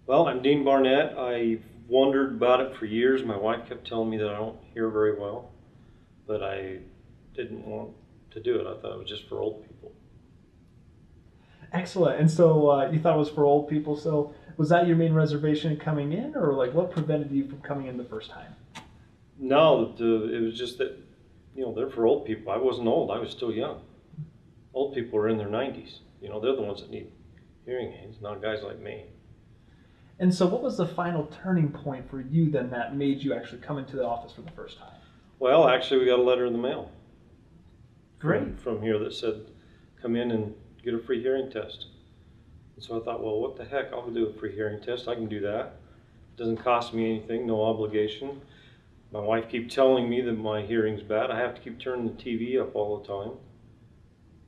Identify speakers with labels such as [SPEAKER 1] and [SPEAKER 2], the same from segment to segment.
[SPEAKER 1] Well, I'm Dean Barnett. I wondered about it for years. My wife kept telling me that I don't hear very well, but I didn't want to do it. I thought it was just for old people.
[SPEAKER 2] Excellent. And so you thought it was for old people. So was that your main reservation coming in, or like what prevented you from coming in the first time?
[SPEAKER 1] No, it was just that, they're for old people. I wasn't old. I was still young. Old people are in their 90s. They're the ones that need hearing aids, not guys like me.
[SPEAKER 2] And so what was the final turning point for you then that made you actually come into the office for the first time?
[SPEAKER 1] Well, actually, we got a letter in the mail
[SPEAKER 2] Great.
[SPEAKER 1] from here that said, come in and get a free hearing test. And so I thought, well, what the heck? I'll do a free hearing test. I can do that. It doesn't cost me anything, no obligation. My wife keeps telling me that my hearing's bad. I have to keep turning the TV up all the time.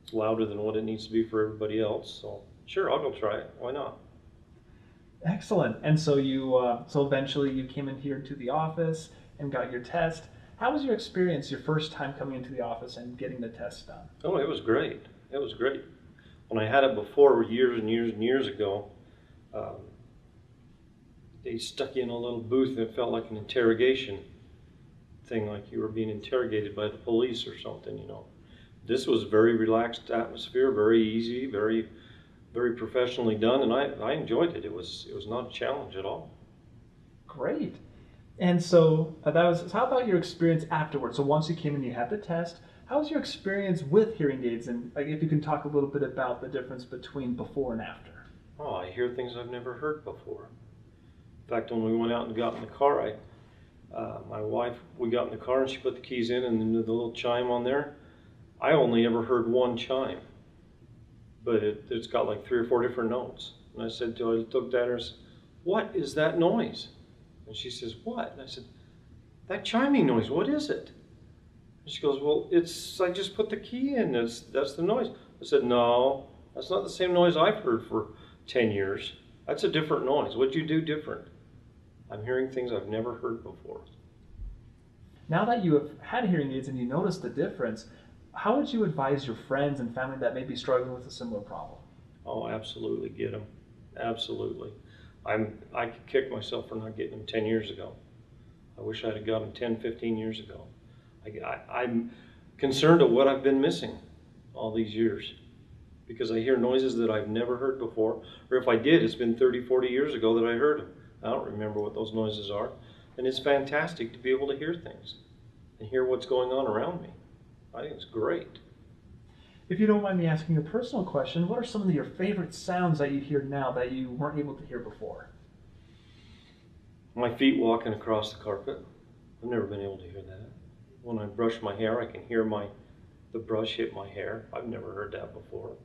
[SPEAKER 1] It's louder than what it needs to be for everybody else. So sure, I'll go try it. Why not?
[SPEAKER 2] Excellent. And so so eventually you came in here to the office and got your test. How was your experience your first time coming into the office and getting the test done?
[SPEAKER 1] Oh, it was great. It was great. When I had it before, years and years and years ago, um, they stuck you in a little booth and it felt like an interrogation thing, like you were being interrogated by the police or something. This was a very relaxed atmosphere, very easy, very, very professionally done, and I enjoyed it. It was not a challenge at all.
[SPEAKER 2] Great. And so so how about your experience afterwards? So once you came in, you had the test. How was your experience with hearing aids? And like, if you can talk a little bit about the difference between before and after.
[SPEAKER 1] Oh, I hear things I've never heard before. In fact, when we went out and got in the car, my wife, we got in the car and she put the keys in and the little chime on there. I only ever heard one chime, but it's got like 3 or 4 different notes. And I said to her, I looked at her and said, "What is that noise?" And she says, "What?" And I said, "That chiming noise, what is it?" And she goes, "Well, I just put the key in, that's the noise." I said, "No, that's not the same noise I've heard for 10 years. That's a different noise. What'd you do different?" I'm hearing things I've never heard before.
[SPEAKER 2] Now that you have had hearing aids and you notice the difference, how would you advise your friends and family that may be struggling with a similar problem?
[SPEAKER 1] Oh, absolutely get them. Absolutely. I could kick myself for not getting them 10 years ago. I wish I'd have got them 10, 15 years ago. I'm concerned of what I've been missing all these years because I hear noises that I've never heard before, or if I did, it's been 30, 40 years ago that I heard them. I don't remember what those noises are, and it's fantastic to be able to hear things and hear what's going on around me. I think it's great.
[SPEAKER 2] If you don't mind me asking a personal question, what are some of your favorite sounds that you hear now that you weren't able to hear before?
[SPEAKER 1] My feet walking across the carpet. I've never been able to hear that. When I brush my hair, I can hear the brush hit my hair. I've never heard that before.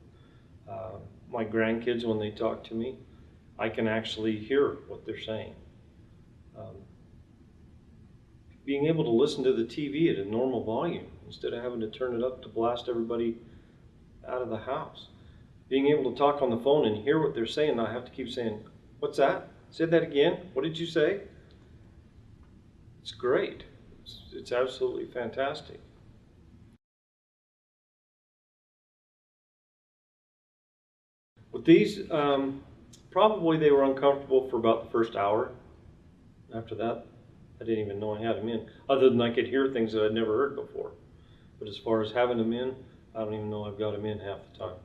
[SPEAKER 1] My grandkids, when they talk to me, I can actually hear what they're saying. Um, Being able to listen to the TV at a normal volume instead of having to turn it up to blast everybody out of the house. Being able to talk on the phone and hear what they're saying, not have to keep saying, "What's that? Say that again. What did you say?" It's great. It's absolutely fantastic. With these, probably they were uncomfortable for about the first hour. After that, I didn't even know I had them in, other than I could hear things that I'd never heard before. But as far as having them in, I don't even know I've got them in half the time.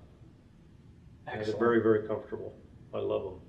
[SPEAKER 1] And they're
[SPEAKER 2] Excellent.
[SPEAKER 1] very, very comfortable. I love them.